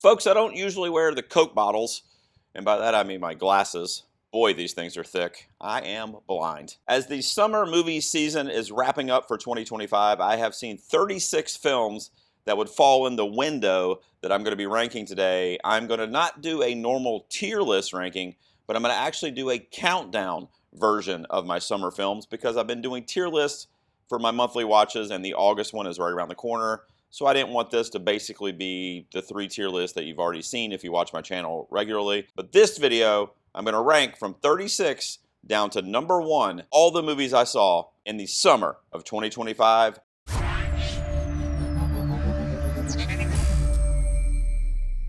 Folks, I don't usually wear the Coke bottles, and by that I mean my glasses. Boy, these things are thick. I am blind. As the summer movie season is wrapping up for 2025, I have seen 36 films that would fall in the window that I'm going to be ranking today. I'm going to not do a normal tier list ranking, but I'm going to actually do a countdown version of my summer films because I've been doing tier lists for my monthly watches, and the August one is right around the corner. So I didn't want this to basically be the 3-tier list that you've already seen if you watch my channel regularly. But this video, I'm going to rank from 36 down to number 1, all the movies I saw in the summer of 2025.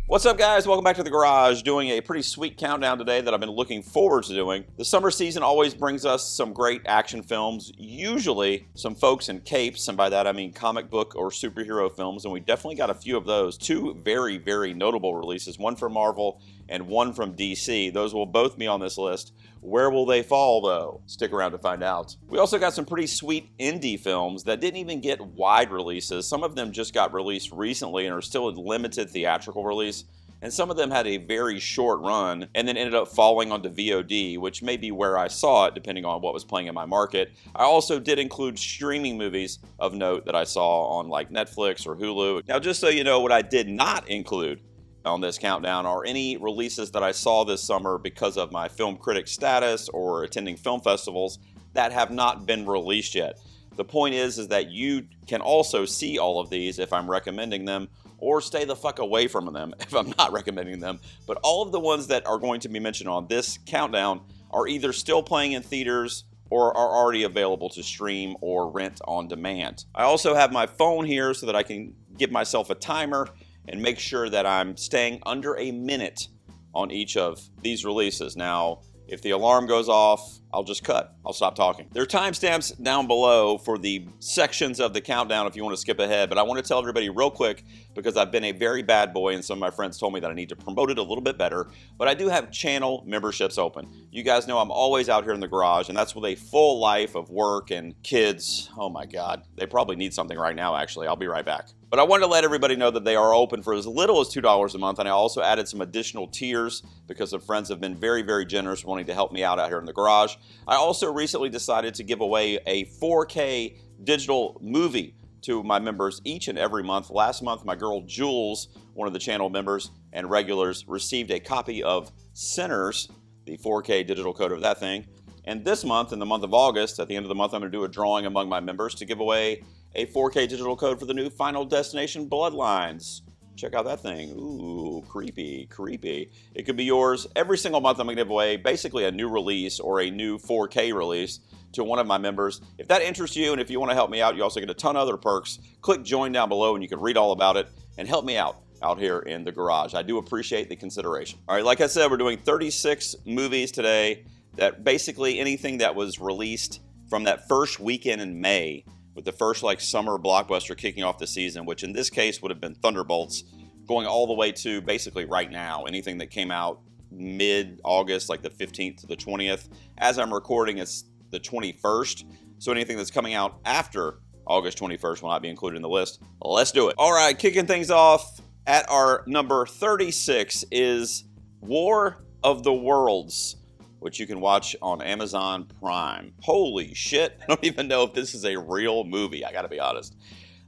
What's up, guys? Welcome back to the garage. Doing a pretty sweet countdown today that I've been looking forward to doing. The summer season always brings us some great action films, usually some folks in capes, and by that I mean comic book or superhero films, and we definitely got a few of those. 2 very, very notable releases, one from Marvel and one from DC. Those will both be on this list. Where will they fall, though? Stick around to find out. We also got some pretty sweet indie films that didn't even get wide releases. Some of them just got released recently and are still in limited theatrical release. And some of them had a very short run and then ended up falling onto VOD, which may be where I saw it, depending on what was playing in my market. I also did include streaming movies of note that I saw on like Netflix or Hulu. Now, just so you know, what I did not include on this countdown are any releases that I saw this summer because of my film critic status or attending film festivals that have not been released yet. The point is that you can also see all of these if I'm recommending them, or stay the fuck away from them if I'm not recommending them. But all of the ones that are going to be mentioned on this countdown are either still playing in theaters or are already available to stream or rent on demand. I also have my phone here so that I can give myself a timer and make sure that I'm staying under a minute on each of these releases. Now, if the alarm goes off, I'll just cut. I'll stop talking. There are timestamps down below for the sections of the countdown if you want to skip ahead, but I want to tell everybody real quick because I've been a very bad boy and some of my friends told me that I need to promote it a little bit better, but I do have channel memberships open. You guys know I'm always out here in the garage, and that's with a full life of work and kids. Oh my God, they probably need something right now, actually. I'll be right back. But I wanted to let everybody know that they are open for as little as $2 a month, and I also added some additional tiers because some friends have been very, very generous wanting to help me out here in the garage. I also recently decided to give away a 4K digital movie to my members each and every month. Last month, my girl Jules, one of the channel members and regulars, received a copy of Sinners, the 4K digital code of that thing. And this month, in the month of August, at the end of the month, I'm going to do a drawing among my members to give away a 4K digital code for the new Final Destination Bloodlines. Check out that thing. Ooh, creepy, creepy. It could be yours. Every single month I'm going to give away basically a new release or a new 4K release to one of my members. If that interests you and if you want to help me out, you also get a ton of other perks. Click join down below and you can read all about it and help me out here in the garage. I do appreciate the consideration. All right, like I said, we're doing 36 movies today. That basically anything that was released from that first weekend in May, with the first like summer blockbuster kicking off the season, which in this case would have been Thunderbolts, going all the way to basically right now. Anything that came out mid-August, like the 15th to the 20th. As I'm recording, it's the 21st. So anything that's coming out after August 21st will not be included in the list. Let's do it. All right, kicking things off at our number 36 is War of the Worlds, which you can watch on Amazon Prime. Holy shit, I don't even know if this is a real movie, I gotta be honest.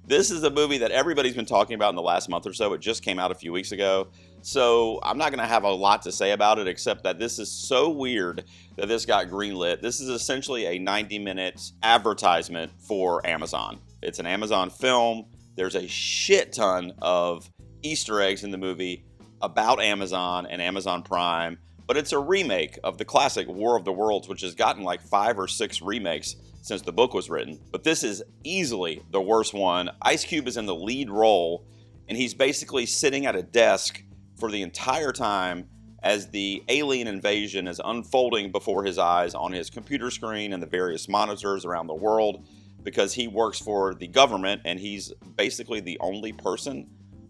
This is a movie that everybody's been talking about in the last month or so. It just came out a few weeks ago. So I'm not gonna have a lot to say about it, except that this is so weird that this got greenlit. This is essentially a 90-minute advertisement for Amazon. It's an Amazon film. There's a shit ton of Easter eggs in the movie about Amazon and Amazon Prime. But it's a remake of the classic War of the Worlds, which has gotten like 5 or 6 remakes since the book was written. But this is easily the worst one. Ice Cube is in the lead role, and he's basically sitting at a desk for the entire time as the alien invasion is unfolding before his eyes on his computer screen and the various monitors around the world, because he works for the government and he's basically the only person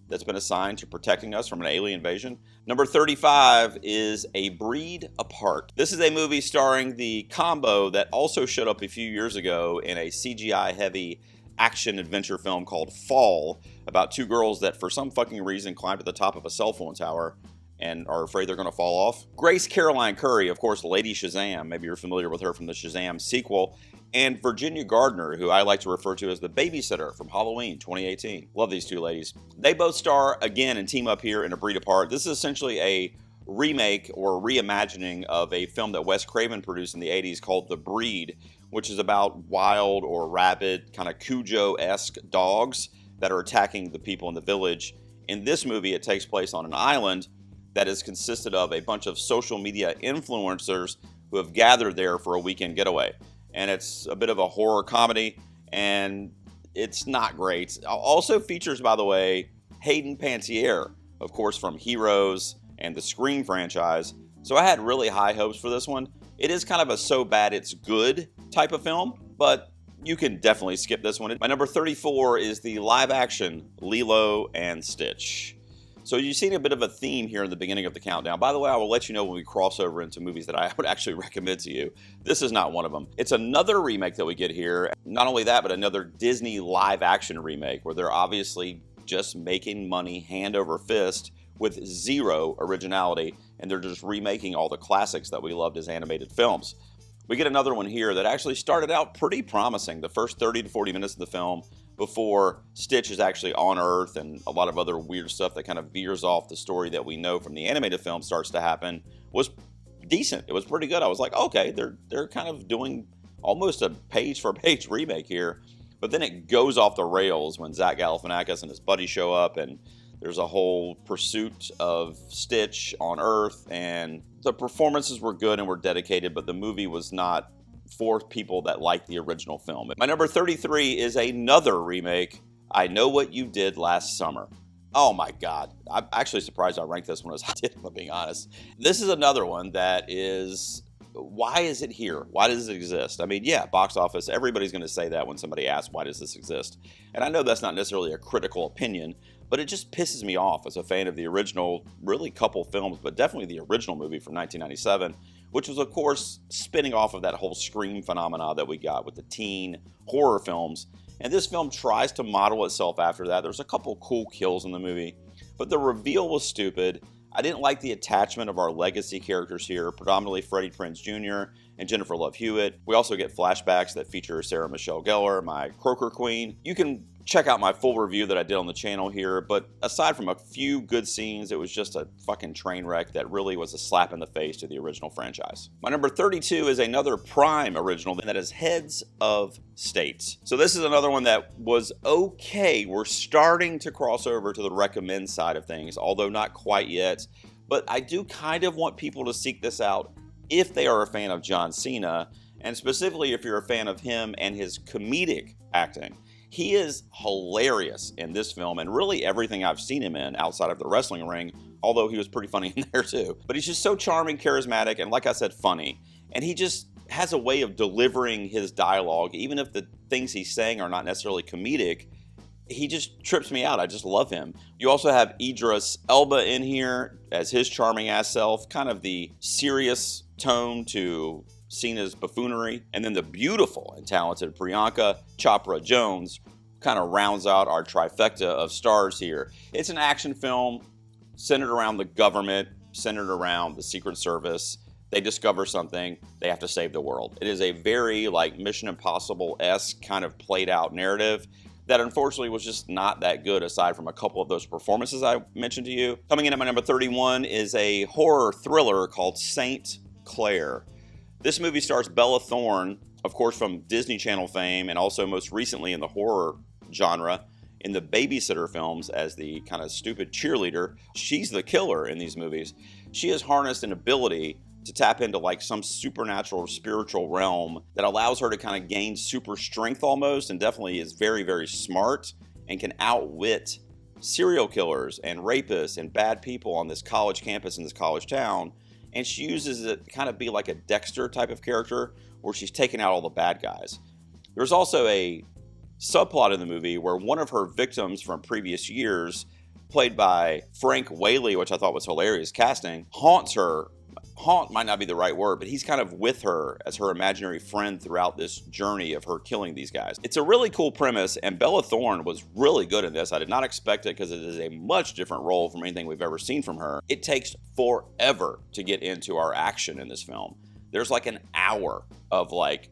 that's been assigned to protecting us from an alien invasion. Number 35 is A Breed Apart. This is a movie starring the combo that also showed up a few years ago in a CGI-heavy action-adventure film called Fall, about two girls that for some fucking reason climb to the top of a cell phone tower and are afraid they're going to fall off. Grace Caroline Curry, of course, Lady Shazam, maybe you're familiar with her from the Shazam sequel, and Virginia Gardner, who I like to refer to as the babysitter from Halloween 2018. Love these two ladies. They both star again and team up here in A Breed Apart. This is essentially a remake or reimagining of a film that Wes Craven produced in the 80s called The Breed, which is about wild or rabid, kind of Cujo-esque dogs that are attacking the people in the village. In this movie, it takes place on an island that is consisted of a bunch of social media influencers who have gathered there for a weekend getaway. And it's a bit of a horror comedy, and it's not great. Also features, by the way, Hayden Panettiere, of course, from Heroes and the Scream franchise. So I had really high hopes for this one. It is kind of a so bad it's good type of film, but you can definitely skip this one. My number 34 is the live action Lilo and Stitch. So you've seen a bit of a theme here in the beginning of the countdown. By the way, I will let you know when we cross over into movies that I would actually recommend to you. This is not one of them. It's another remake that we get here. Not only that, but another Disney live action remake where they're obviously just making money hand over fist with zero originality, and they're just remaking all the classics that we loved as animated films. We get another one here that actually started out pretty promising. The first 30 to 40 minutes of the film before Stitch is actually on Earth and a lot of other weird stuff that kind of veers off the story that we know from the animated film starts to happen was decent. It was pretty good. I was like, okay, they're kind of doing almost a page-for-page remake here. But then it goes off the rails when Zach Galifianakis and his buddy show up, and there's a whole pursuit of Stitch on Earth, and the performances were good and were dedicated, but the movie was not for people that like the original film. My number 33 is another remake, I Know What You Did Last Summer. Oh my God. I'm actually surprised I ranked this one as I did, if I'm being honest. This is another one that is, why is it here? Why does it exist? I mean, yeah, box office, everybody's going to say that when somebody asks, why does this exist? And I know that's not necessarily a critical opinion, but it just pisses me off as a fan of the original, really couple films, but definitely the original movie from 1997, which was, of course, spinning off of that whole Scream phenomena that we got with the teen horror films. And this film tries to model itself after that. There's a couple cool kills in the movie, but the reveal was stupid. I didn't like the attachment of our legacy characters here, predominantly Freddie Prinze Jr. and Jennifer Love Hewitt. We also get flashbacks that feature Sarah Michelle Gellar, my Croaker Queen. You can check out my full review that I did on the channel here, but aside from a few good scenes, it was just a fucking train wreck that really was a slap in the face to the original franchise. My number 32 is another Prime original, and that is Heads of States. So this is another one that was okay. We're starting to cross over to the recommend side of things, although not quite yet, but I do kind of want people to seek this out if they are a fan of John Cena, and specifically if you're a fan of him and his comedic acting. He is hilarious in this film and really everything I've seen him in outside of the wrestling ring, although he was pretty funny in there too. But he's just so charming, charismatic, and like I said, funny. And he just has a way of delivering his dialogue, even if the things he's saying are not necessarily comedic. He just trips me out. I just love him. You also have Idris Elba in here as his charming ass self, kind of the serious tone to Cena's buffoonery, and then the beautiful and talented Priyanka Chopra Jones kind of rounds out our trifecta of stars here. It's an action film centered around the government, centered around the Secret Service. They discover something, they have to save the world. It is a very like Mission Impossible-esque kind of played out narrative that unfortunately was just not that good aside from a couple of those performances I mentioned to you. Coming in at my number 31 is a horror thriller called Saint Clair. This movie stars Bella Thorne, of course from Disney Channel fame, and also most recently in the horror genre in the Babysitter films as the kind of stupid cheerleader. She's the killer in these movies. She has harnessed an ability to tap into like some supernatural or spiritual realm that allows her to kind of gain super strength almost, and definitely is very, very smart and can outwit serial killers and rapists and bad people on this college campus in this college town. And she uses it to kind of be like a Dexter type of character where she's taking out all the bad guys. There's also a subplot in the movie where one of her victims from previous years, played by Frank Whaley, which I thought was hilarious casting, haunts her haunt might not be the right word, but he's kind of with her as her imaginary friend throughout this journey of her killing these guys. It's a really cool premise, and Bella Thorne was really good in this. I did not expect it because it is a much different role from anything we've ever seen from her. It takes forever to get into our action in this film. There's like an hour of like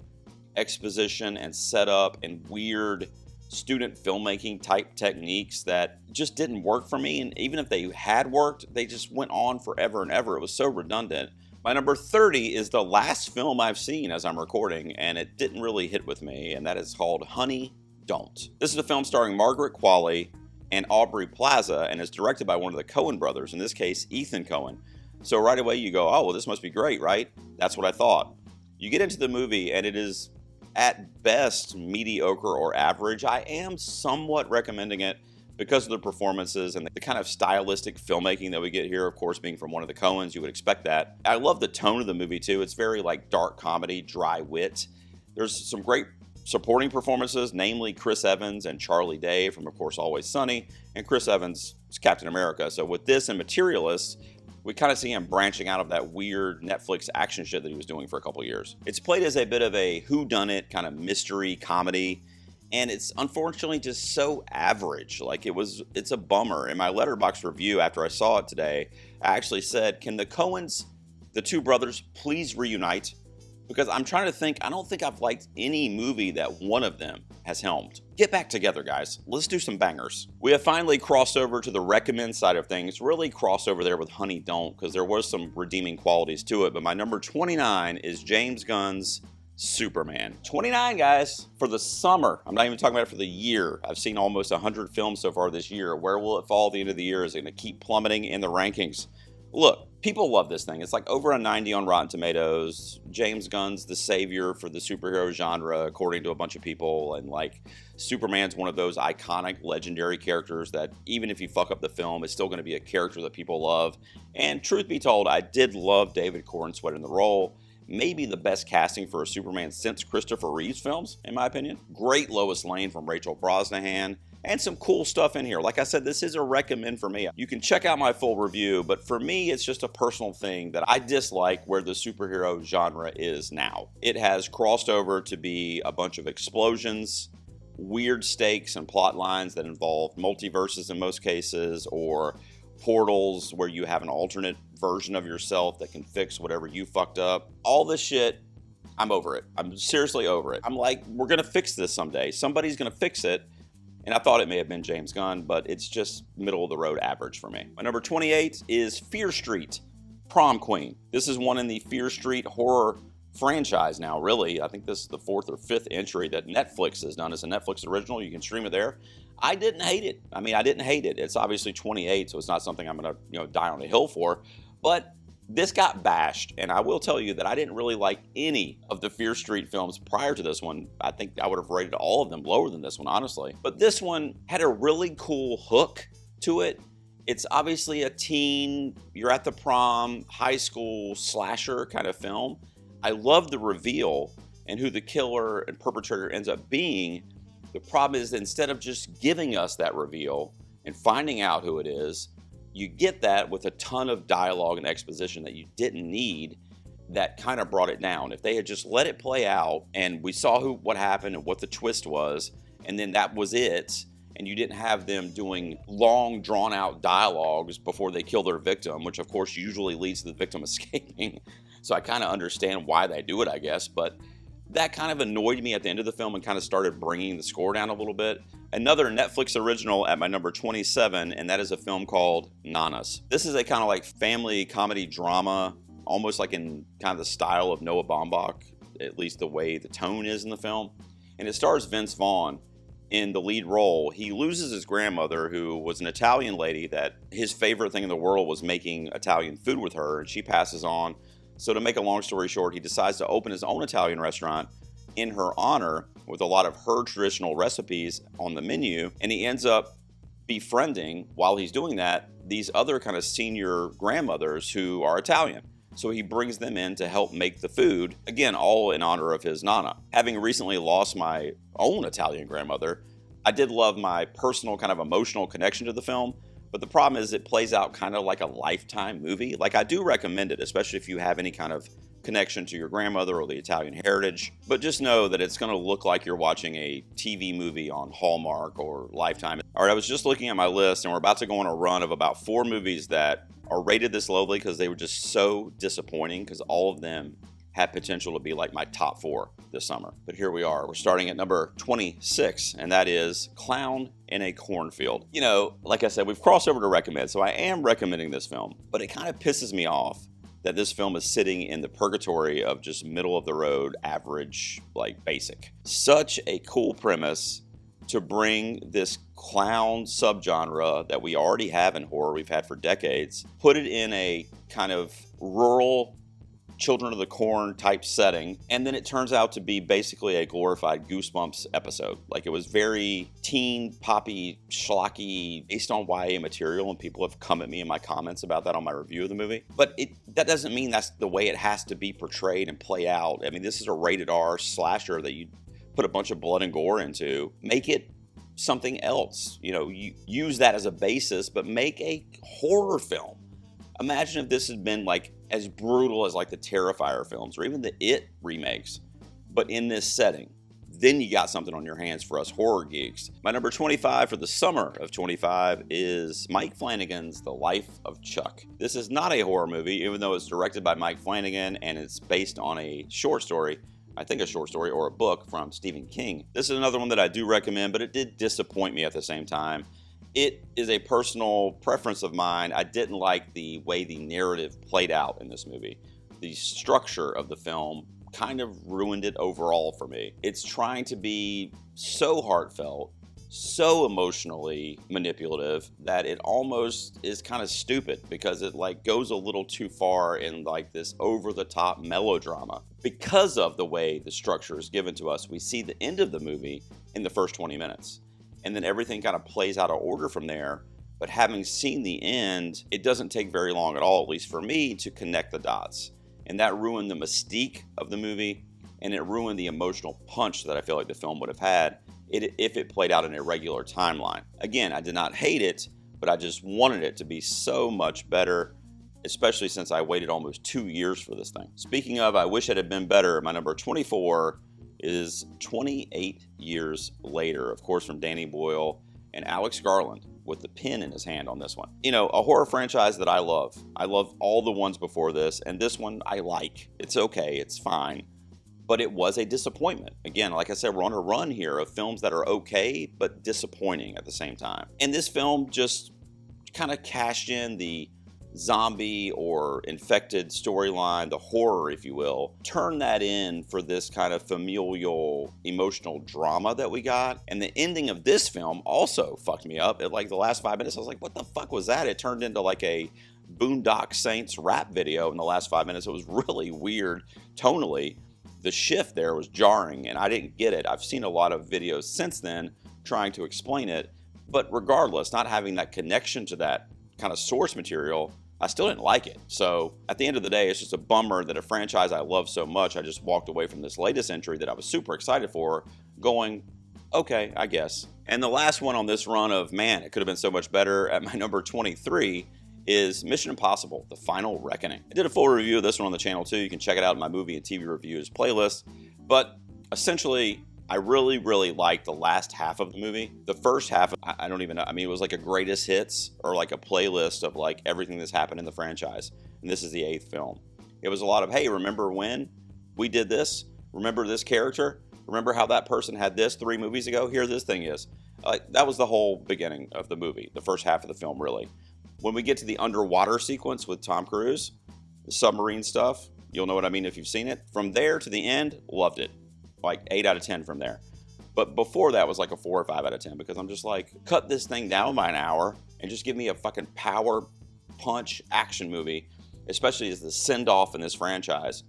exposition and setup and weird student filmmaking type techniques that just didn't work for me, and even if they had worked, they just went on forever and ever. It was so redundant. My number 30 is the last film I've seen as I'm recording, and it didn't really hit with me, and that is called Honey, Don't. This is a film starring Margaret Qualley and Aubrey Plaza, and is directed by one of the Coen brothers, in this case Ethan Coen. So right away you go, oh well, this must be great, right? That's what I thought. You get into the movie and it is at best mediocre or average. I am somewhat recommending it because of the performances and the kind of stylistic filmmaking that we get here. Of course, being from one of the Coens, you would expect that. I love the tone of the movie too. It's very like dark comedy, dry wit. There's some great supporting performances, namely Chris Evans and Charlie Day from, of course, Always Sunny, and Chris Evans is Captain America. So with this and Materialists, we kind of see him branching out of that weird Netflix action shit that he was doing for a couple years. It's played as a bit of a whodunit kind of mystery comedy, and it's unfortunately just so average. Like it's a bummer. In my Letterboxd review after I saw it today, I actually said, can the Coens, the two brothers, please reunite? Because I'm trying to think, I don't think I've liked any movie that one of them has helmed. Get back together, guys. Let's do some bangers. We have finally crossed over to the recommend side of things, really crossed over there with Honey Don't, because there was some redeeming qualities to it. But my number 29 is James Gunn's Superman. 29, guys, for the summer. I'm not even talking about it for the year. I've seen almost 100 films so far this year. Where will it fall at the end of the year? Is it going to keep plummeting in the rankings? Look, people love this thing. It's like over a 90 on Rotten Tomatoes. James Gunn's the savior for the superhero genre, according to a bunch of people. And like, Superman's one of those iconic, legendary characters that even if you fuck up the film, it's still going to be a character that people love. And truth be told, I did love David Corenswet in the role. Maybe the best casting for a Superman since Christopher Reeve's films, in my opinion. Great Lois Lane from Rachel Brosnahan. And some cool stuff in here. Like I said, this is a recommend for me. You can check out my full review, but for me, it's just a personal thing that I dislike where the superhero genre is now. It has crossed over to be a bunch of explosions, weird stakes and plot lines that involve multiverses in most cases, or portals where you have an alternate version of yourself that can fix whatever you fucked up. All this shit, I'm over it. I'm seriously over it. I'm like, we're gonna fix this someday. Somebody's gonna fix it. And I thought it may have been James Gunn, but it's just middle of the road average for me. My number 28 is Fear Street, Prom Queen. This is one in the Fear Street horror franchise now, really. I think this is the 4th or 5th entry that Netflix has done. It's a Netflix original. You can stream it there. I didn't hate it. I mean, I didn't hate it. It's obviously 28, so it's not something I'm going to, die on a hill for. But this got bashed, and I will tell you that I didn't really like any of the Fear Street films prior to this one. I think I would have rated all of them lower than this one, honestly. But this one had a really cool hook to it. It's obviously a teen, you're at the prom, high school slasher kind of film. I love the reveal and who the killer and perpetrator ends up being. The problem is that instead of just giving us that reveal and finding out who it is, you get that with a ton of dialogue and exposition that you didn't need that kind of brought it down. If they had just let it play out and we saw what happened and what the twist was, and then that was it, and you didn't have them doing long, drawn-out dialogues before they kill their victim, which of course usually leads to the victim escaping. So I kind of understand why they do it, I guess, but that kind of annoyed me at the end of the film and kind of started bringing the score down a little bit. Another Netflix original at my number 27, and that is a film called Nanas. This is a kind of like family comedy drama, almost like in kind of the style of Noah Baumbach, at least the way the tone is in the film. And it stars Vince Vaughn in the lead role. He loses his grandmother, who was an Italian lady that his favorite thing in the world was making Italian food with her, and she passes on. So to make a long story short, he decides to open his own Italian restaurant in her honor with a lot of her traditional recipes on the menu. And he ends up befriending, while he's doing that, these other kind of senior grandmothers who are Italian. So he brings them in to help make the food, again, all in honor of his Nana. Having recently lost my own Italian grandmother, I did love my personal kind of emotional connection to the film, But the problem is it plays out kind of like a Lifetime movie. Like, I do recommend it, especially if you have any kind of connection to your grandmother or the Italian heritage. But just know that it's going to look like you're watching a TV movie on Hallmark or Lifetime. All right, I was just looking at my list, and we're about to go on a run of about 4 movies that are rated this lowly because they were just so disappointing, because all of them had potential to be like my top 4 this summer. But here we are. We're starting at number 26, and that is Clown in a Cornfield. You know, like I said, we've crossed over to recommend, so I am recommending this film, but it kind of pisses me off that this film is sitting in the purgatory of just middle of the road, average, like basic. Such a cool premise to bring this clown subgenre that we already have in horror, we've had for decades, put it in a kind of rural Children of the Corn type setting, and then it turns out to be basically a glorified Goosebumps episode. Like, it was very teen, poppy, schlocky, based on YA material, and people have come at me in my comments about that on my review of the movie. But that doesn't mean that's the way it has to be portrayed and play out. I mean, this is a rated R slasher that you put a bunch of blood and gore into. Make it something else. You know, you use that as a basis, but make a horror film. Imagine if this had been like as brutal as like the Terrifier films or even the It remakes, but in this setting. Then you got something on your hands for us horror geeks. My number 25 for the summer of 25 is Mike Flanagan's The Life of Chuck. This is not a horror movie, even though it's directed by Mike Flanagan and it's based on a short story. I think a short story or a book from Stephen King. This is another one that I do recommend, but it did disappoint me at the same time. It is a personal preference of mine. I didn't like the way the narrative played out in this movie. The structure of the film kind of ruined it overall for me. It's trying to be so heartfelt, so emotionally manipulative that it almost is kind of stupid, because it like goes a little too far in like this over-the-top melodrama. Because of the way the structure is given to us, we see the end of the movie in the first 20 minutes. And then everything kind of plays out of order from there. But having seen the end, it doesn't take very long at all, at least for me, to connect the dots. And that ruined the mystique of the movie, and it ruined the emotional punch that I feel like the film would have had if it played out in a regular timeline. Again, I did not hate it, but I just wanted it to be so much better, especially since I waited almost 2 years for this thing. Speaking of, I wish it had been better, my number 24 is 28 Years Later, of course, from Danny Boyle and Alex Garland, with the pen in his hand on this one. You know, a horror franchise that I love. I love all the ones before this, and this one I like. It's okay, it's fine, but it was a disappointment. Again, like I said, we're on a run here of films that are okay, but disappointing at the same time. And this film just kind of cashed in the zombie or infected storyline, the horror, if you will, turn that in for this kind of familial emotional drama that we got. And the ending of this film also fucked me up. At like the last 5 minutes, I was like, what the fuck was that? It turned into like a Boondock Saints rap video in the last 5 minutes. It was really weird tonally. The shift there was jarring, and I didn't get it. I've seen a lot of videos since then trying to explain it, but regardless, not having that connection to that kind of source material, I still didn't like it. So at the end of the day, it's just a bummer that a franchise I love so much, I just walked away from this latest entry that I was super excited for, going, okay, I guess. And the last one on this run of, man, it could have been so much better, at my number 23 is Mission Impossible: The Final Reckoning. I did a full review of this one on the channel too. You can check it out in my movie and TV reviews playlist. But essentially, I really, really liked the last half of the movie. The first half, I don't even know. I mean, it was like a greatest hits or like a playlist of like everything that's happened in the franchise. And this is the 8th film. It was a lot of, hey, remember when we did this? Remember this character? Remember how that person had this 3 movies ago? Here this thing is. That was the whole beginning of the movie, the first half of the film, really. When we get to the underwater sequence with Tom Cruise, the submarine stuff, you'll know what I mean if you've seen it. From there to the end, loved it. Like 8 out of 10 from there. But before that was like a 4 or 5 out of 10, because I'm just like, cut this thing down by an hour and just give me a fucking power punch action movie, especially as the send-off in this franchise.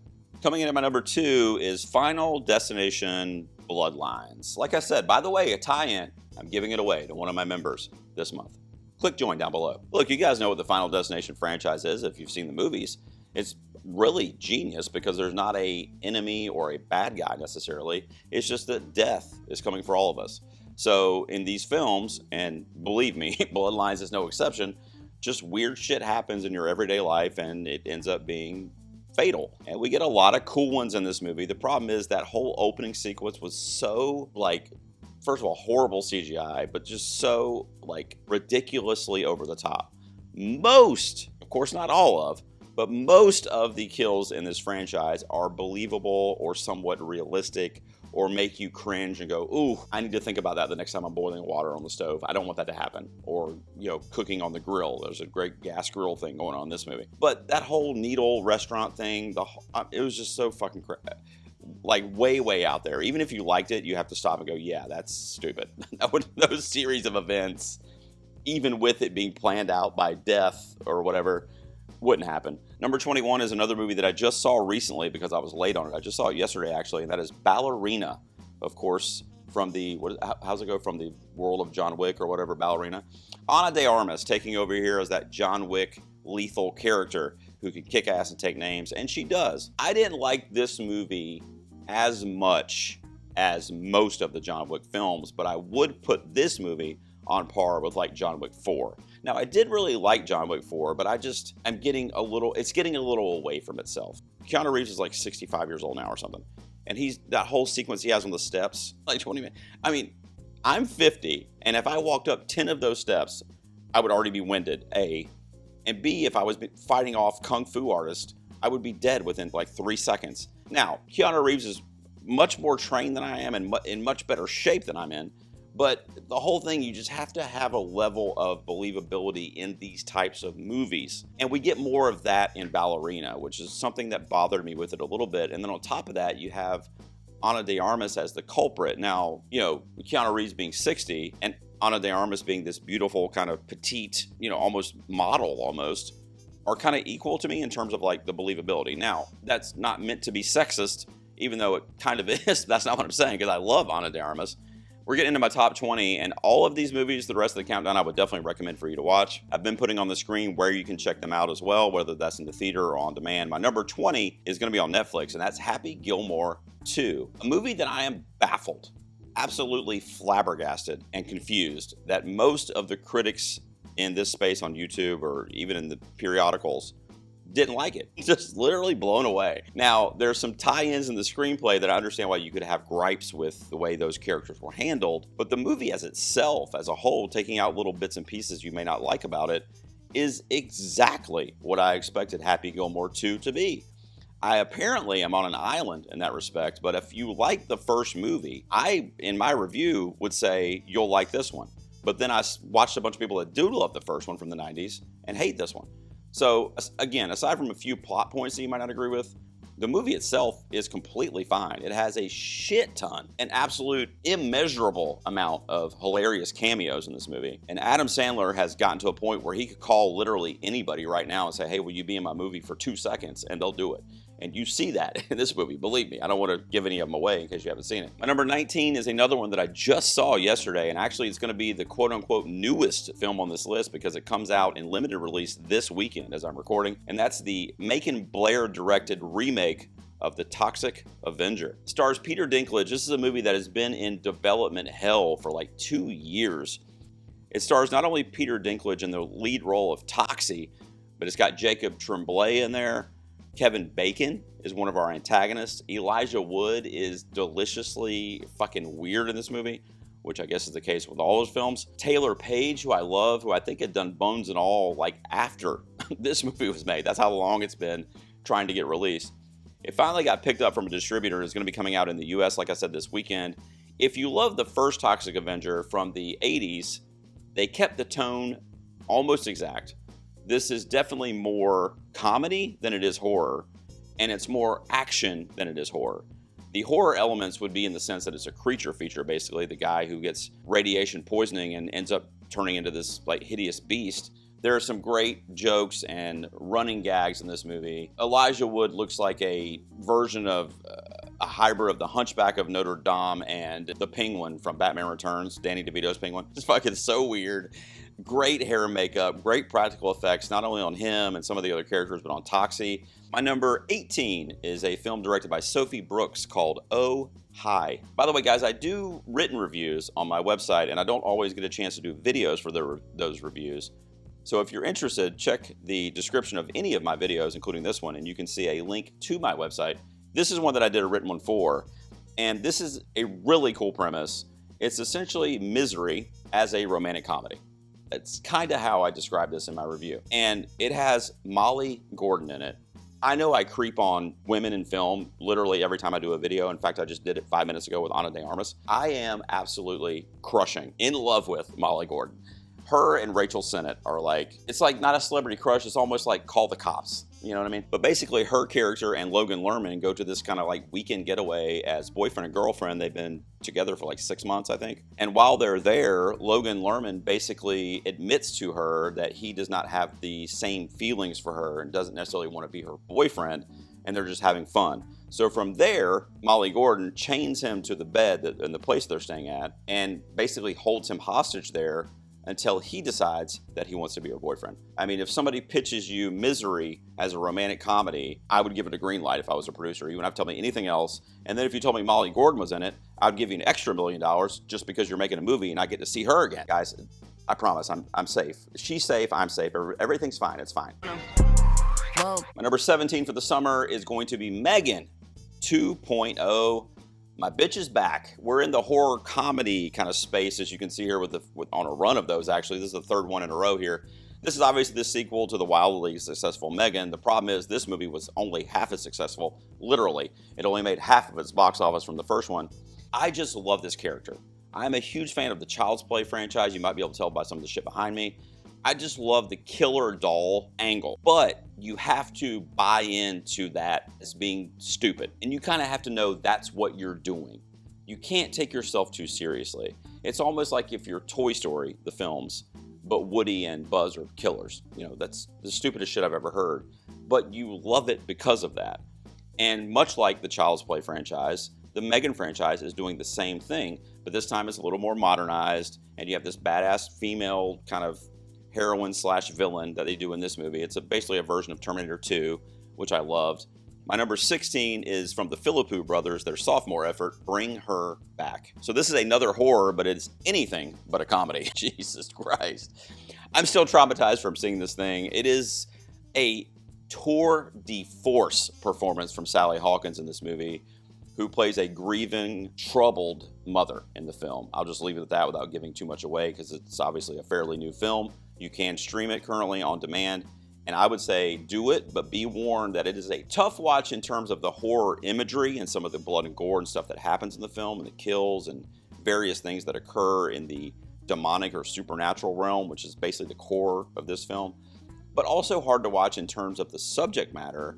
Coming in at my number 2 is Final Destination Bloodlines. Like I said, by the way, a tie-in. I'm giving it away to one of my members this month. Click join down below. Look, you guys know what the Final Destination franchise is if you've seen the movies. It's really genius because there's not a enemy or a bad guy necessarily. It's just that death is coming for all of us. So in these films, and believe me, Bloodlines is no exception, just weird shit happens in your everyday life and it ends up being fatal. And we get a lot of cool ones in this movie. The problem is that whole opening sequence was so, like, first of all, horrible CGI, but just so, like, ridiculously over the top. Most, of course not all of, but most of the kills in this franchise are believable or somewhat realistic or make you cringe and go, ooh, I need to think about that the next time I'm boiling water on the stove. I don't want that to happen. Or, cooking on the grill. There's a great gas grill thing going on in this movie. But that whole needle restaurant thing, it was just so fucking like way, way out there. Even if you liked it, you have to stop and go, yeah, that's stupid. Those series of events, even with it being planned out by death or whatever, wouldn't happen. Number 21 is another movie that I just saw recently because I was late on it. I just saw it yesterday, actually, and that is Ballerina, of course, from the, how's it go, from the world of John Wick or whatever, Ballerina. Ana de Armas taking over here as that John Wick lethal character who can kick ass and take names, and she does. I didn't like this movie as much as most of the John Wick films, but I would put this movie on par with like John Wick 4. Now, I did really like John Wick 4, but it's getting a little away from itself. Keanu Reeves is like 65 years old now or something. And that whole sequence he has on the steps, like 20 minutes. I mean, I'm 50, and if I walked up 10 of those steps, I would already be winded, A. And B, if I was fighting off Kung Fu artists, I would be dead within like 3 seconds. Now, Keanu Reeves is much more trained than I am and in much better shape than I'm in. But the whole thing, you just have to have a level of believability in these types of movies. And we get more of that in Ballerina, which is something that bothered me with it a little bit. And then on top of that, you have Ana de Armas as the culprit. Now, Keanu Reeves being 60 and Ana de Armas being this beautiful kind of petite, almost model almost, are kind of equal to me in terms of like the believability. Now, that's not meant to be sexist, even though it kind of is. That's not what I'm saying, because I love Ana de Armas. We're getting into my top 20, and all of these movies, the rest of the countdown, I would definitely recommend for you to watch. I've been putting on the screen where you can check them out as well, whether that's in the theater or on demand. My number 20 is going to be on Netflix, and that's Happy Gilmore 2, a movie that I am baffled, absolutely flabbergasted and confused that most of the critics in this space on YouTube or even in the periodicals didn't like it. Just literally blown away. Now, there's some tie-ins in the screenplay that I understand why you could have gripes with the way those characters were handled, but the movie as itself, as a whole, taking out little bits and pieces you may not like about it, is exactly what I expected Happy Gilmore 2 to be. I apparently am on an island in that respect, but if you like the first movie, I, in my review, would say you'll like this one. But then I watched a bunch of people that do love the first one from the 90s and hate this one. So, again, aside from a few plot points that you might not agree with, the movie itself is completely fine. It has a shit ton, an absolute immeasurable amount of hilarious cameos in this movie. And Adam Sandler has gotten to a point where he could call literally anybody right now and say, hey, will you be in my movie for 2 seconds? And they'll do it. And you see that in this movie, believe me. I don't want to give any of them away in case you haven't seen it. My number 19 is another one that I just saw yesterday, and actually it's going to be the quote-unquote newest film on this list because it comes out in limited release this weekend as I'm recording, and that's the Macon Blair-directed remake of The Toxic Avenger. It stars Peter Dinklage. This is a movie that has been in development hell for like 2 years. It stars not only Peter Dinklage in the lead role of Toxie, but it's got Jacob Tremblay in there. Kevin Bacon is one of our antagonists. Elijah Wood is deliciously fucking weird in this movie, which I guess is the case with all his films. Taylor Page, who I love, who I think had done Bones and All like after this movie was made. That's how long it's been trying to get released. It finally got picked up from a distributor. It's going to be coming out in the US, like I said, this weekend. If you love the first Toxic Avenger from the 80s, they kept the tone almost exact. This is definitely more comedy than it is horror, and it's more action than it is horror. The horror elements would be in the sense that it's a creature feature, basically, the guy who gets radiation poisoning and ends up turning into this like hideous beast. There are some great jokes and running gags in this movie. Elijah Wood looks like a version of a hybrid of the Hunchback of Notre Dame and the Penguin from Batman Returns, Danny DeVito's Penguin. It's fucking so weird. Great hair and makeup, great practical effects, not only on him and some of the other characters, but on Toxie. My number 18 is a film directed by Sophie Brooks called Oh Hi. By the way, guys, I do written reviews on my website, and I don't always get a chance to do videos for those reviews. So if you're interested, check the description of any of my videos, including this one, and you can see a link to my website. This is one that I did a written one for, and this is a really cool premise. It's essentially Misery as a romantic comedy. It's kind of how I describe this in my review. And it has Molly Gordon in it. I know I creep on women in film literally every time I do a video. In fact, I just did it 5 minutes ago with Ana de Armas. I am absolutely crushing, in love with Molly Gordon. Her and Rachel Sennett are like, it's like not a celebrity crush, it's almost like Call the Cops. You know what I mean? But basically her character and Logan Lerman go to this kind of like weekend getaway as boyfriend and girlfriend. They've been together for like 6 months, I think. And while they're there, Logan Lerman basically admits to her that he does not have the same feelings for her and doesn't necessarily want to be her boyfriend, and they're just having fun. So from there, Molly Gordon chains him to the bed in the place they're staying at and basically holds him hostage there until he decides that he wants to be her boyfriend. I mean, if somebody pitches you Misery as a romantic comedy, I would give it a green light if I was a producer. You wouldn't have to tell me anything else. And then if you told me Molly Gordon was in it, I'd give you an extra $1 million just because you're making a movie and I get to see her again. Guys, I promise I'm safe. She's safe, I'm safe. Everything's fine, it's fine. My number 17 for the summer is going to be Megan 2.0. My bitch is back. We're in the horror comedy kind of space, as you can see here on a run of those, actually. This is the third one in a row here. This is obviously the sequel to the wildly successful Megan. The problem is this movie was only half as successful, literally. It only made half of its box office from the first one. I just love this character. I'm a huge fan of the Child's Play franchise. You might be able to tell by some of the shit behind me. I just love the killer doll angle, but you have to buy into that as being stupid. And you kind of have to know that's what you're doing. You can't take yourself too seriously. It's almost like if you're Toy Story, the films, but Woody and Buzz are killers. You know, that's the stupidest shit I've ever heard. But you love it because of that. And much like the Child's Play franchise, the Megan franchise is doing the same thing, but this time it's a little more modernized, and you have this badass female kind of heroine / villain that they do in this movie. It's basically a version of Terminator 2, which I loved. My number 16 is from the Philippou brothers, their sophomore effort, Bring Her Back. So this is another horror, but it's anything but a comedy. Jesus Christ. I'm still traumatized from seeing this thing. It is a tour de force performance from Sally Hawkins in this movie, who plays a grieving, troubled mother in the film. I'll just leave it at that without giving too much away because it's obviously a fairly new film. You can stream it currently on demand, and I would say do it, but be warned that it is a tough watch in terms of the horror imagery and some of the blood and gore and stuff that happens in the film and the kills and various things that occur in the demonic or supernatural realm, which is basically the core of this film, but also hard to watch in terms of the subject matter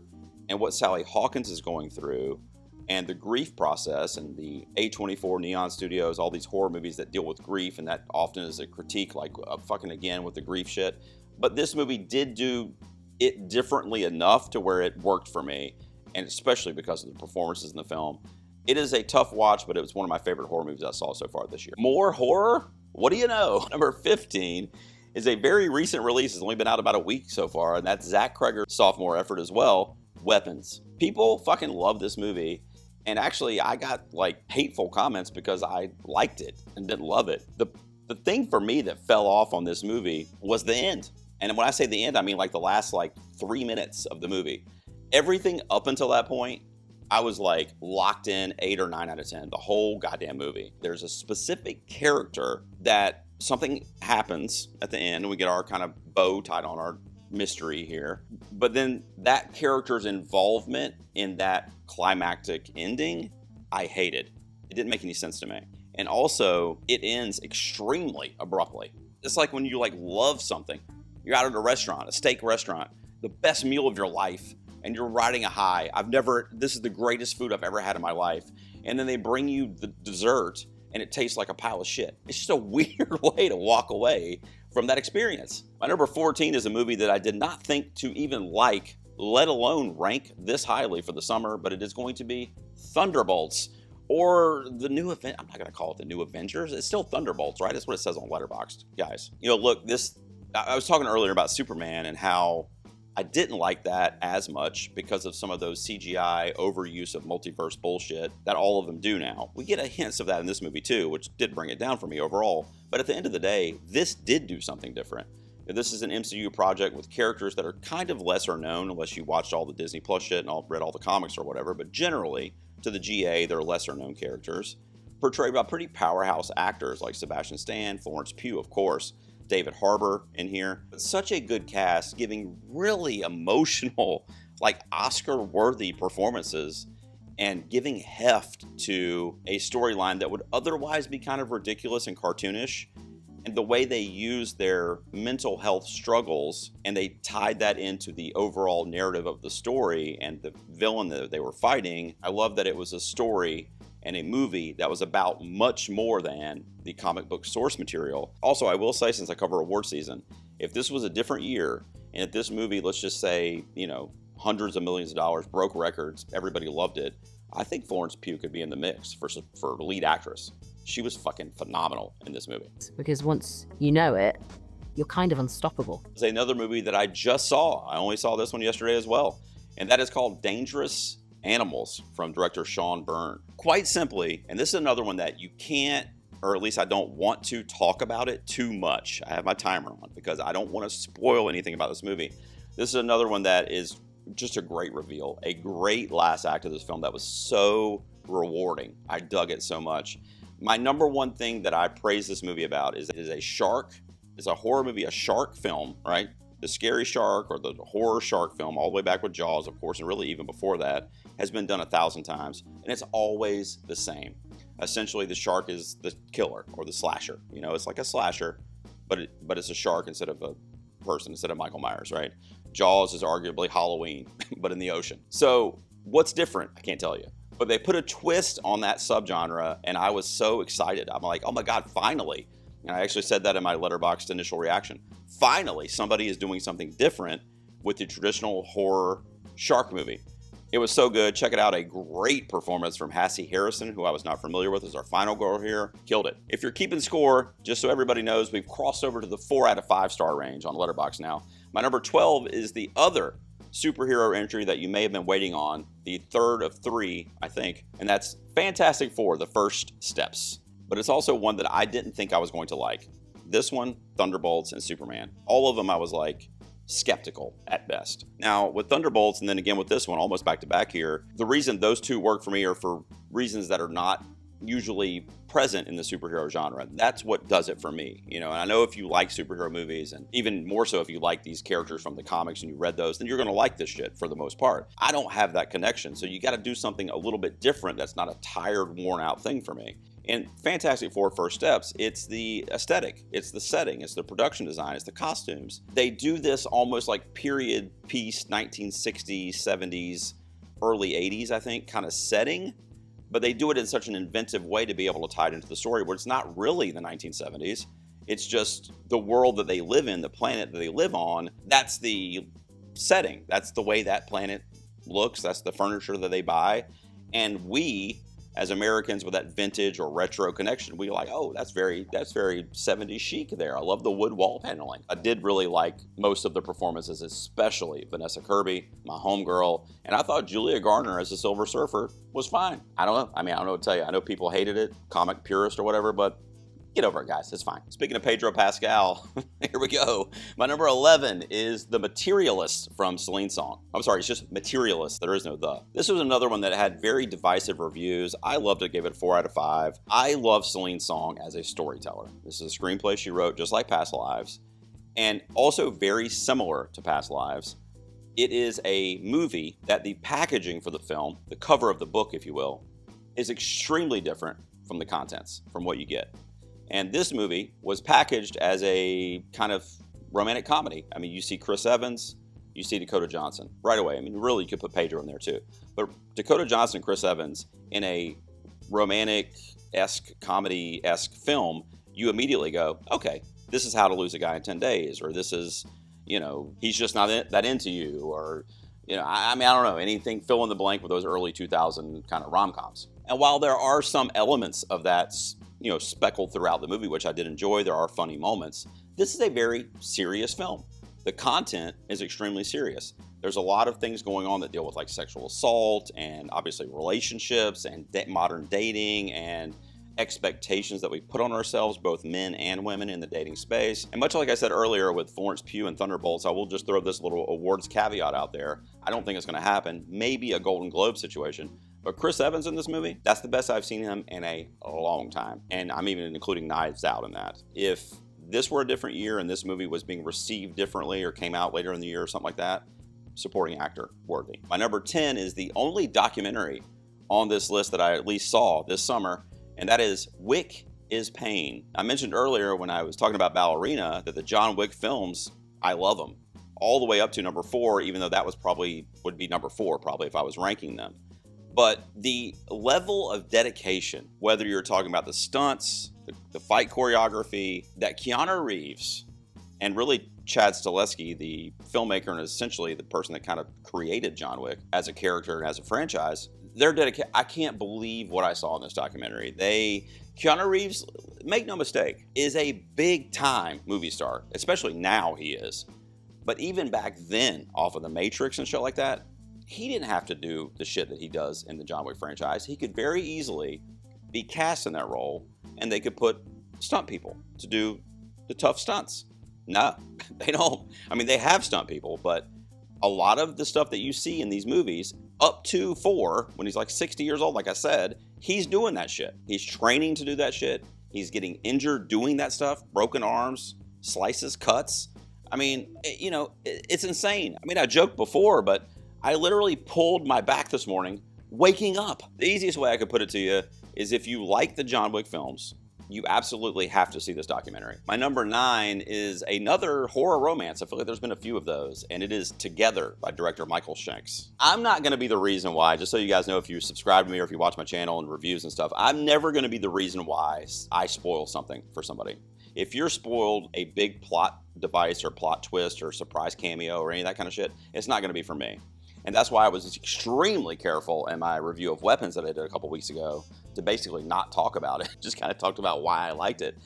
and what Sally Hawkins is going through and the grief process, and the A24, Neon Studios, all these horror movies that deal with grief, and that often is a critique, like fucking again with the grief shit. But this movie did do it differently enough to where it worked for me, and especially because of the performances in the film. It is a tough watch, but it was one of my favorite horror movies I saw so far this year. More horror? What do you know? Number 15 is a very recent release. It's only been out about a week so far, and that's Zach Cregger's sophomore effort as well, Weapons. People fucking love this movie. And actually, I got like hateful comments because I liked it and didn't love it. The thing for me that fell off on this movie was the end. And when I say the end, I mean like the last like 3 minutes of the movie. Everything up until that point, I was like locked in 8 or 9 out of 10, the whole goddamn movie. There's a specific character that something happens at the end, and we get our kind of bow tied on our mystery here, but then that character's involvement in that climactic ending, I hated. It didn't make any sense to me. And also, it ends extremely abruptly. It's like when you like love something. You're out at a restaurant, a steak restaurant, the best meal of your life, and you're riding a high. This is the greatest food I've ever had in my life. And then they bring you the dessert, and it tastes like a pile of shit. It's just a weird way to walk away from that experience. My number 14 is a movie that I did not think to even like, let alone rank this highly for the summer, but it is going to be Thunderbolts, Or the new event, I'm not going to call it the new Avengers. It's still Thunderbolts, right? That's what it says on Letterboxd, guys. Look, I was talking earlier about Superman and how I didn't like that as much because of some of those CGI overuse of multiverse bullshit that all of them do now. We get a hint of that in this movie too, which did bring it down for me overall. But at the end of the day, this did do something different. This is an MCU project with characters that are kind of lesser known unless you watched all the Disney Plus shit and read all the comics or whatever, but generally, to the GA, they're lesser known characters, portrayed by pretty powerhouse actors like Sebastian Stan, Florence Pugh, of course, David Harbour in here. But such a good cast, giving really emotional, like Oscar-worthy performances and giving heft to a storyline that would otherwise be kind of ridiculous and cartoonish. And the way they used their mental health struggles and they tied that into the overall narrative of the story and the villain that they were fighting, I love that it was a story and a movie that was about much more than the comic book source material. Also, I will say, since I cover award season, if this was a different year and if this movie, let's just say, hundreds of millions of dollars, broke records, everybody loved it, I think Florence Pugh could be in the mix for lead actress. She was fucking phenomenal in this movie. Because once you know it, you're kind of unstoppable. It's another movie that I just saw. I only saw this one yesterday as well. And that is called Dangerous Animals from director Sean Byrne. Quite simply, and this is another one that you can't, or at least I don't want to talk about it too much. I have my timer on because I don't want to spoil anything about this movie. This is another one that is just a great reveal, a great last act of this film that was so rewarding. I dug it so much. My number one thing that I praise this movie about is it is a shark. It's a horror movie, a shark film, right? The scary shark or the horror shark film, all the way back with Jaws, of course, and really even before that, has been done 1,000 times, and it's always the same. Essentially, the shark is the killer or the slasher. It's like a slasher, but it's a shark instead of a person, instead of Michael Myers, right? Jaws is arguably Halloween, but in the ocean. So what's different? I can't tell you. But they put a twist on that subgenre, and I was so excited. I'm like, oh my God, finally. And I actually said that in my Letterboxd initial reaction. Finally, somebody is doing something different with the traditional horror shark movie. It was so good. Check it out. A great performance from Hassie Harrison, who I was not familiar with as our final girl here. Killed it. If you're keeping score, just so everybody knows, we've crossed over to the 4 out of 5 star range on Letterboxd now. My number 12 is the other superhero entry that you may have been waiting on, the third of 3, I think, and that's Fantastic Four, The First Steps. But it's also one that I didn't think I was going to like. This one, Thunderbolts, and Superman. All of them I was like skeptical at best. Now with Thunderbolts and then again with this one, almost back to back here, the reason those two work for me are for reasons that are not usually present in the superhero genre. That's what does it for me, and I know if you like superhero movies, and even more so if you like these characters from the comics and you read those, then you're going to like this shit for the most part. I don't have that connection, so you got to do something a little bit different that's not a tired, worn out thing for me. In Fantastic Four First Steps, it's the aesthetic, it's the setting, it's the production design, it's the costumes. They do this almost like period piece 1960s, 70s, early 80s, I think, kind of setting, but they do it in such an inventive way to be able to tie it into the story where it's not really the 1970s. It's just the world that they live in, the planet that they live on. That's the setting. That's the way that planet looks. That's the furniture that they buy. And we, as Americans with that vintage or retro connection, we like, oh, that's very 70s chic there. I love the wood wall paneling. I did really like most of the performances, especially Vanessa Kirby, my homegirl, and I thought Julia Garner as the Silver Surfer was fine. I don't know. I don't know what to tell you. I know people hated it, comic purist or whatever, but get over it, guys. It's fine. Speaking of Pedro Pascal, here we go. My number 11 is The Materialist from Celine Song. I'm sorry, it's just Materialist. There is no the. This was another one that had very divisive reviews. I loved it, gave it 4 out of 5. I love Celine Song as a storyteller. This is a screenplay she wrote just like Past Lives, and also very similar to Past Lives. It is a movie that the packaging for the film, the cover of the book, if you will, is extremely different from the contents, from what you get. And this movie was packaged as a kind of romantic comedy. I mean, you see Chris Evans, you see Dakota Johnson right away. I mean, really, you could put Pedro in there too. But Dakota Johnson and Chris Evans in a romantic-esque, comedy-esque film, you immediately go, okay, this is How to Lose a Guy in 10 Days, or this is, he's just not that into you, or, I don't know, anything fill in the blank with those early 2000 kind of rom-coms. And while there are some elements of that, speckled throughout the movie, which I did enjoy, there are funny moments, this is a very serious film. The content is extremely serious. There's a lot of things going on that deal with like sexual assault and obviously relationships and modern dating and expectations that we put on ourselves, both men and women in the dating space. And much like I said earlier with Florence Pugh and Thunderbolts, I will just throw this little awards caveat out there. I don't think it's going to happen. Maybe a Golden Globe situation. But Chris Evans in this movie, that's the best I've seen him in a long time. And I'm even including Knives Out in that. If this were a different year and this movie was being received differently or came out later in the year or something like that, supporting actor worthy. My number 10 is the only documentary on this list that I at least saw this summer, and that is Wick is Pain. I mentioned earlier when I was talking about Ballerina that the John Wick films, I love them. All the way up to number 4, even though that would be number 4 probably if I was ranking them. But the level of dedication, whether you're talking about the stunts, the fight choreography, that Keanu Reeves and really Chad Stahelski, the filmmaker and essentially the person that kind of created John Wick as a character and as a franchise, they're dedicated. I can't believe what I saw in this documentary. Keanu Reeves, make no mistake, is a big time movie star, especially now he is. But even back then, off of The Matrix and shit like that, he didn't have to do the shit that he does in the John Wick franchise. He could very easily be cast in that role, and they could put stunt people to do the tough stunts. No, they don't. I mean, they have stunt people, but a lot of the stuff that you see in these movies, up to 4, when he's like 60 years old, like I said, he's doing that shit. He's training to do that shit. He's getting injured doing that stuff, broken arms, slices, cuts. I mean, it's insane. I mean, I joked before, but I literally pulled my back this morning waking up. The easiest way I could put it to you is if you like the John Wick films, you absolutely have to see this documentary. My number 9 is another horror romance. I feel like there's been a few of those, and it is Together by director Michael Shanks. I'm not going to be the reason why, just so you guys know, if you subscribe to me or if you watch my channel and reviews and stuff, I'm never going to be the reason why I spoil something for somebody. If you're spoiled a big plot device or plot twist or surprise cameo or any of that kind of shit, it's not going to be for me. And that's why I was extremely careful in my review of Weapons that I did a couple weeks ago to basically not talk about it. Just kind of talked about why I liked it.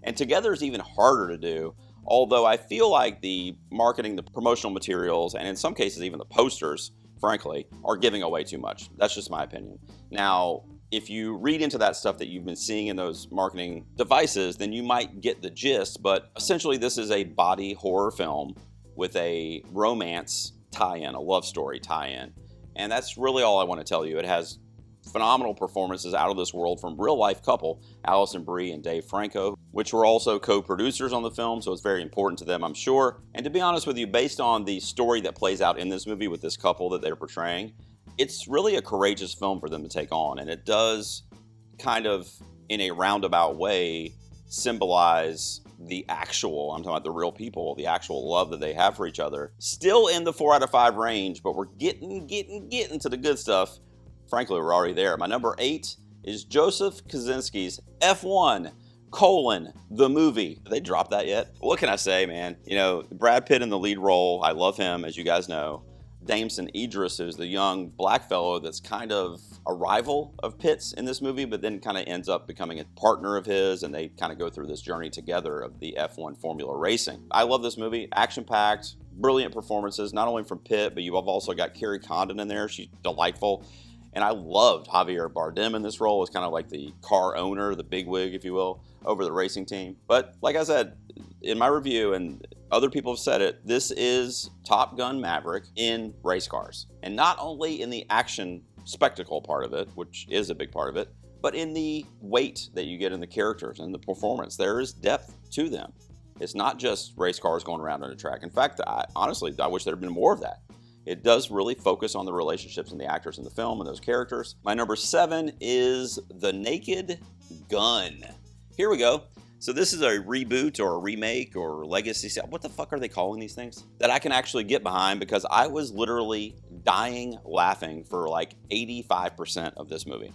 And Together is even harder to do, although I feel like the marketing, the promotional materials, and in some cases even the posters, frankly, are giving away too much. That's just my opinion. Now, if you read into that stuff that you've been seeing in those marketing devices, then you might get the gist, but essentially this is a body horror film with a romance tie-in, a love story tie-in. And that's really all I want to tell you. It has phenomenal performances out of this world from real-life couple, Allison Brie and Dave Franco, which were also co-producers on the film, so it's very important to them, I'm sure. And to be honest with you, based on the story that plays out in this movie with this couple that they're portraying, it's really a courageous film for them to take on, and it does kind of, in a roundabout way, symbolize the actual, I'm talking about the real people, the actual love that they have for each other. Still in the 4 out of 5 range, but we're getting to the good stuff. Frankly, we're already there. My number 8 is Joseph Kosinski's F1, the movie. Did they drop that yet? What can I say, man? Brad Pitt in the lead role. I love him, as you guys know. Damson Idris is the young black fellow that's kind of a rival of Pitt's in this movie, but then kind of ends up becoming a partner of his, and they kind of go through this journey together of the F1 Formula racing. I love this movie. Action-packed, brilliant performances, not only from Pitt, but you've also got Carrie Condon in there. She's delightful. And I loved Javier Bardem in this role as kind of like the car owner, the bigwig, if you will, over the racing team. But like I said, in my review, and other people have said it, this is Top Gun Maverick in race cars. And not only in the action spectacle part of it, which is a big part of it, but in the weight that you get in the characters and the performance. There is depth to them. It's not just race cars going around on a track. In fact, honestly, I wish there had been more of that. It does really focus on the relationships and the actors in the film and those characters. My number 7 is The Naked Gun. Here we go. So this is a reboot or a remake or legacy. What the fuck are they calling these things? That I can actually get behind, because I was literally dying laughing for like 85% of this movie,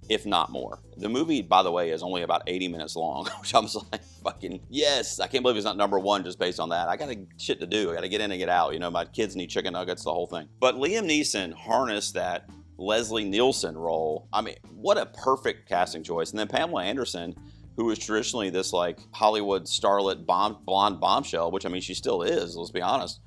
if not more. The movie, by the way, is only about 80 minutes long, which I was like, fucking yes. I can't believe it's not number 1 just based on that. I got shit to do. I got to get in and get out. My kids need chicken nuggets, the whole thing. But Liam Neeson harnessed that Leslie Nielsen role. I mean, what a perfect casting choice. And then Pamela Anderson, who is traditionally this like Hollywood starlet blonde bombshell, which I mean, she still is, let's be honest.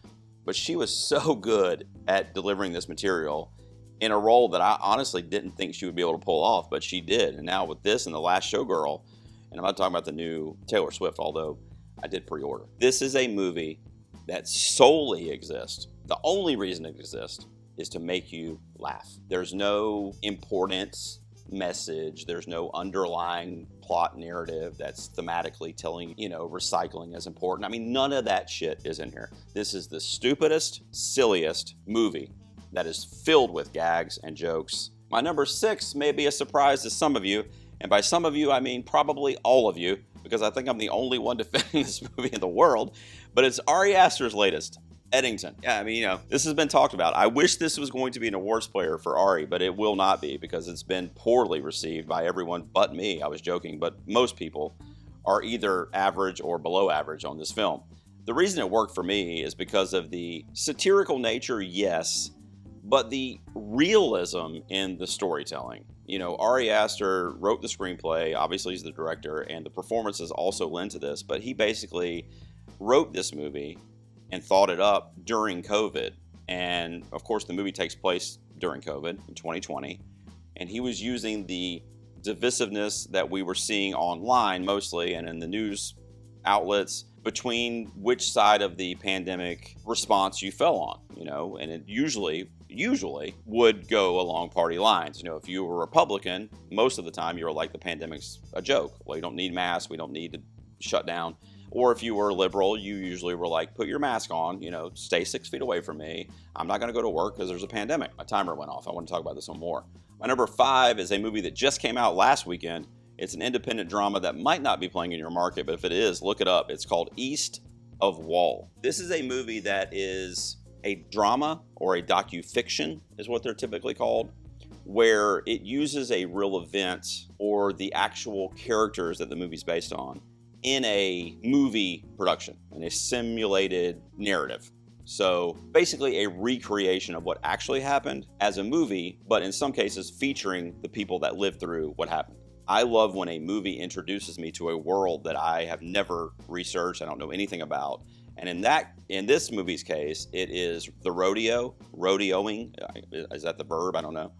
But she was so good at delivering this material in a role that I honestly didn't think she would be able to pull off, but she did. And now with this and The Last Showgirl, and I'm not talking about the new Taylor Swift, although I did pre-order. This is a movie that solely exists. The only reason it exists is to make you laugh. There's no important message. There's no underlying plot narrative that's thematically telling, recycling is important. I mean, none of that shit is in here. This is the stupidest, silliest movie that is filled with gags and jokes. My number 6 may be a surprise to some of you, and by some of you, I mean probably all of you, because I think I'm the only one defending this movie in the world, but it's Ari Aster's latest, Eddington. Yeah, I mean, this has been talked about. I wish this was going to be an awards player for Ari, but it will not be because it's been poorly received by everyone but me. I was joking, but most people are either average or below average on this film. The reason it worked for me is because of the satirical nature, yes, but the realism in the storytelling. Ari Aster wrote the screenplay, obviously he's the director, and the performances also lend to this, but he basically wrote this movie and thought it up during COVID. And of course, the movie takes place during COVID in 2020, and he was using the divisiveness that we were seeing online mostly and in the news outlets between which side of the pandemic response you fell on, and it usually would go along party lines. If you were a Republican, most of the time you were like, the pandemic's a joke. Well, you don't need masks. We don't need to shut down. Or if you were a liberal, you usually were like, put your mask on, stay 6 feet away from me. I'm not going to go to work because there's a pandemic. My timer went off. I want to talk about this one more. My number 5 is a movie that just came out last weekend. It's an independent drama that might not be playing in your market, but if it is, look it up. It's called East of Wall. This is a movie that is a drama or a docu-fiction is what they're typically called, where it uses a real event or the actual characters that the movie's based on in a movie production, in a simulated narrative. So basically a recreation of what actually happened as a movie, but in some cases featuring the people that lived through what happened. I love when a movie introduces me to a world that I have never researched, I don't know anything about. And in this movie's case, it is the rodeoing, is that the verb? I don't know.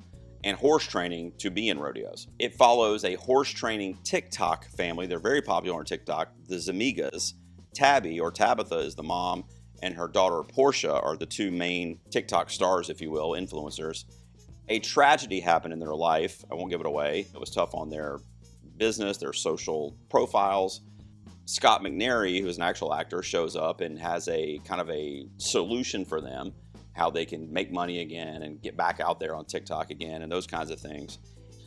And horse training to be in rodeos. It follows a horse training TikTok family. They're very popular on TikTok. The Zamigas. Tabby, or Tabitha, is the mom, and her daughter Portia are the two main TikTok stars, if you will, influencers. A tragedy happened in their life. I won't give it away. It was tough on their business, their social profiles. Scott McNairy, who is an actual actor, shows up and has a kind of a solution for them, how they can make money again and get back out there on TikTok again and those kinds of things.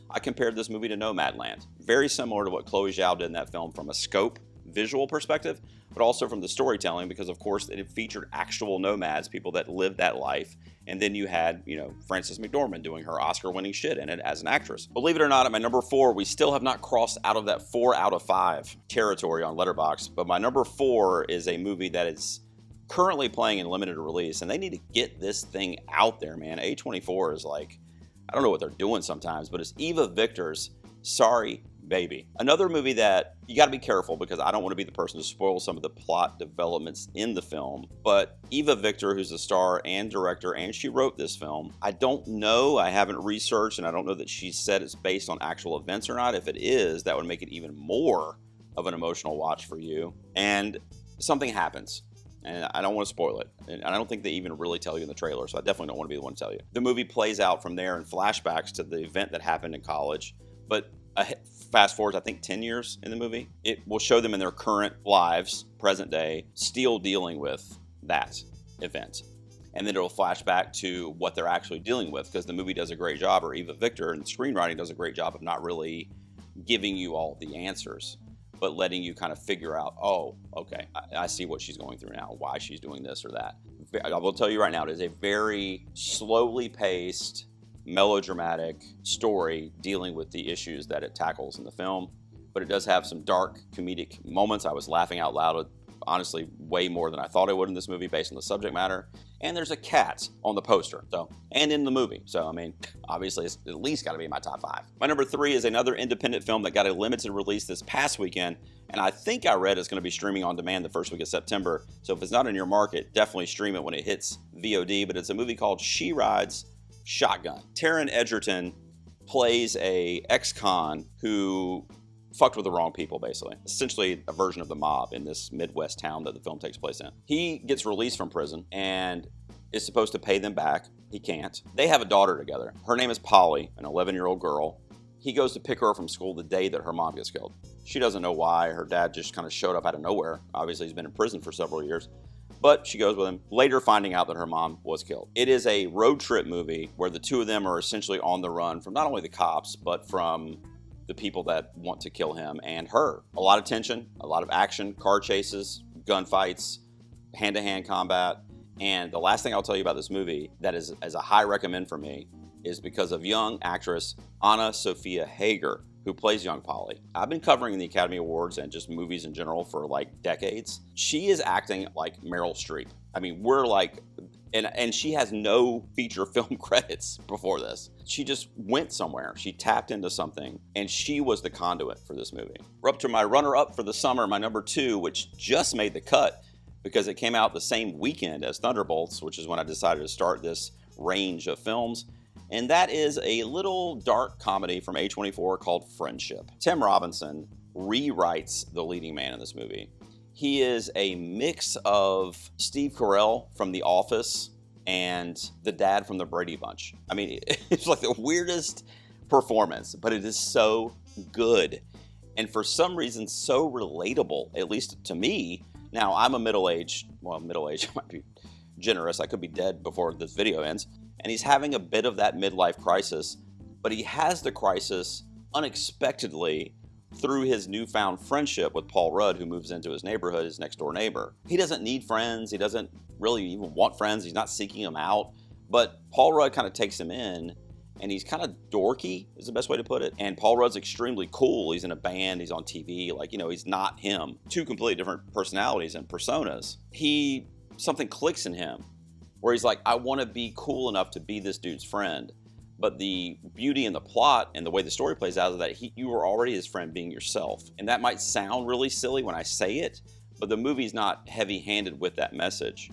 I compared this movie to Nomadland. Very similar to what Chloe Zhao did in that film from a scope, visual perspective, but also from the storytelling, because of course it featured actual nomads, people that lived that life. And then you had, Frances McDormand doing her Oscar-winning shit in it as an actress. Believe it or not, at my number 4, we still have not crossed out of that 4 out of 5 territory on Letterboxd, but my number 4 is a movie that is currently playing in limited release, and they need to get this thing out there, man. A24 is like, I don't know what they're doing sometimes, but it's Eva Victor's Sorry Baby. Another movie that you got to be careful, because I don't want to be the person to spoil some of the plot developments in the film, but Eva Victor, who's the star and director, and she wrote this film. I don't know, I haven't researched, and I don't know that she said it's based on actual events or not. If it is, that would make it even more of an emotional watch for you. And something happens, and I don't want to spoil it, and I don't think they even really tell you in the trailer, so I definitely don't want to be the one to tell you. The movie plays out from there in flashbacks to the event that happened in college, but fast forwards, I think 10 years in the movie. It will show them in their current lives, present day, still dealing with that event. And then it'll flash back to what they're actually dealing with, because the movie does a great job, or Eva Victor and screenwriting does a great job of not really giving you all the answers, but letting you kind of figure out, oh, okay, I see what she's going through now, why she's doing this or that. I will tell you right now, it is a very slowly paced, melodramatic story dealing with the issues that it tackles in the film, but it does have some dark comedic moments. I was laughing out loud, honestly, way more than I thought I would in this movie based on the subject matter. And there's a cat on the poster, and in the movie. So, I mean, obviously it's at least got to be in my top 5. My number 3 is another independent film that got a limited release this past weekend, and I think I read it's going to be streaming on demand the first week of September. So if it's not in your market, definitely stream it when it hits VOD. But it's a movie called She Rides Shotgun. Taron Egerton plays a ex-con who fucked with the wrong people, basically. Essentially a version of the mob in this Midwest town that the film takes place in. He gets released from prison and is supposed to pay them back. He can't. They have a daughter together. Her name is Polly, an 11-year-old girl. He goes to pick her up from school the day that her mom gets killed. She doesn't know why. Her dad just kind of showed up out of nowhere. Obviously, he's been in prison for several years. But she goes with him, later finding out that her mom was killed. It is a road trip movie where the two of them are essentially on the run from not only the cops, but from the people that want to kill him and her. A lot of tension, a lot of action, car chases, gunfights, hand-to-hand combat. And the last thing I'll tell you about this movie that is as a high recommend for me is because of young actress Anna Sophia Hager, who plays young Polly. I've been covering the Academy Awards and just movies in general for like decades. She is acting like Meryl Streep. I mean, we're like, and she has no feature film credits before this. She just went somewhere. She tapped into something, and she was the conduit for this movie. We're up to my runner-up for the summer, my number 2, which just made the cut because it came out the same weekend as Thunderbolts, which is when I decided to start this range of films. And that is a little dark comedy from A24 called Friendship. Tim Robinson rewrites the leading man in this movie. He is a mix of Steve Carell from The Office and the dad from the Brady Bunch. I mean, it's like the weirdest performance, but it is so good. And for some reason, so relatable, at least to me. Now, I'm a middle-aged might be generous. I could be dead before this video ends. And he's having a bit of that midlife crisis, but he has the crisis unexpectedly through his newfound friendship with Paul Rudd, who moves into his neighborhood, his next door neighbor. He doesn't need friends. He doesn't really even want friends. He's not seeking them out. But Paul Rudd kind of takes him in, and he's kind of dorky, is the best way to put it. And Paul Rudd's extremely cool. He's in a band. He's on TV. Like, you know, he's not him. Two completely different personalities and personas. Something clicks in him where he's like, I want to be cool enough to be this dude's friend. But the beauty in the plot and the way the story plays out is that you were already his friend being yourself. And that might sound really silly when I say it, but the movie's not heavy-handed with that message.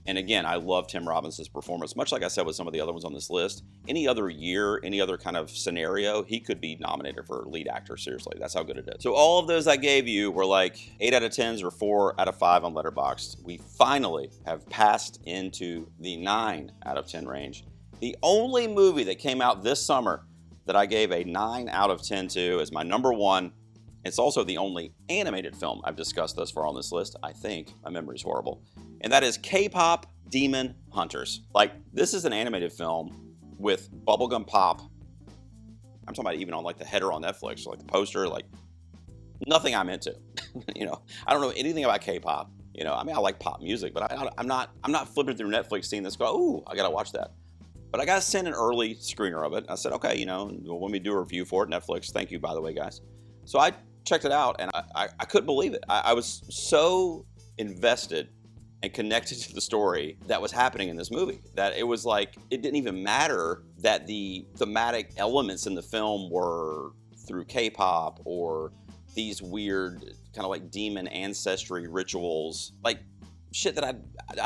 And again, I love Tim Robinson's performance. Much like I said with some of the other ones on this list, any other year, any other kind of scenario, he could be nominated for lead actor, seriously. That's how good it is. So all of those I gave you were like 8 out of 10s or 4 out of 5 on Letterboxd. We finally have passed into the 9 out of 10 range. The only movie that came out this summer that I gave a 9 out of 10 to is my number 1. It's also the only animated film I've discussed thus far on this list, I think. My memory's horrible. And that is K-Pop Demon Hunters. Like, this is an animated film with bubblegum pop. I'm talking about even on like the header on Netflix, like the poster, like nothing I'm into. You know, I don't know anything about K-pop. You know, I mean, I like pop music, but I'm not flipping through Netflix seeing this go, ooh, I gotta watch that. But I got sent an early screener of it. I said, okay, you know, when we do a review for it, Netflix, thank you, by the way, guys. So I checked it out, and I couldn't believe it. I was so invested and connected to the story that was happening in this movie that it was like, it didn't even matter that the thematic elements in the film were through K-pop or these weird kind of like demon ancestry rituals, like shit that I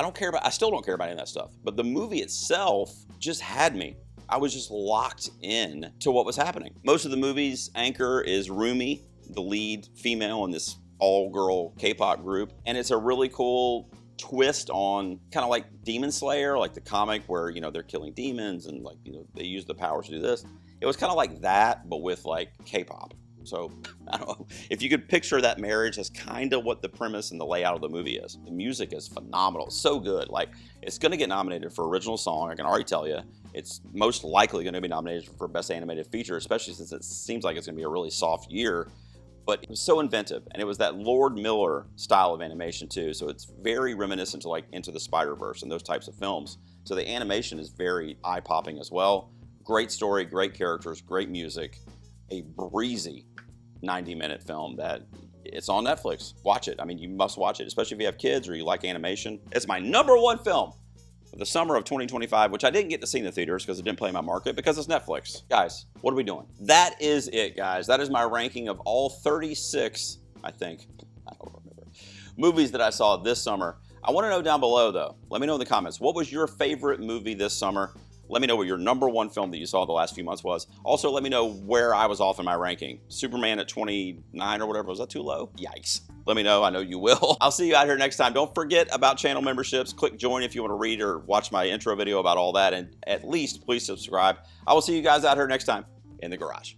don't care about. I still don't care about any of that stuff. But the movie itself just had me. I was just locked in to what was happening. Most of the movie's anchor is Rumi, the lead female in this all-girl K-pop group. And it's a really cool twist on kind of like Demon Slayer, like the comic where, you know, they're killing demons and like, you know, they use the powers to do this. It was kind of like that, but with like K-pop. So, I don't know, if you could picture that marriage, that's kind of what the premise and the layout of the movie is. The music is phenomenal, so good. Like, it's going to get nominated for original song, I can already tell you. It's most likely going to be nominated for Best Animated Feature, especially since it seems like it's going to be a really soft year. But it was so inventive, and it was that Lord Miller style of animation too, so it's very reminiscent to like Into the Spider-Verse and those types of films. So the animation is very eye-popping as well. Great story, great characters, great music, a breezy 90-minute film that it's on Netflix. Watch it. I mean, you must watch it, especially if you have kids or you like animation. It's my number 1 film for the summer of 2025, which I didn't get to see in the theaters because it didn't play in my market because it's Netflix. Guys, what are we doing? That is it, guys. That is my ranking of all 36, I think, I don't remember, movies that I saw this summer. I want to know down below, though. Let me know in the comments. What was your favorite movie this summer? Let me know what your #1 film that you saw the last few months was. Also, let me know where I was off in my ranking. Superman at 29 or whatever. Was that too low? Yikes. Let me know. I know you will. I'll see you out here next time. Don't forget about channel memberships. Click join if you want to read or watch my intro video about all that. And at least, please subscribe. I will see you guys out here next time in the garage.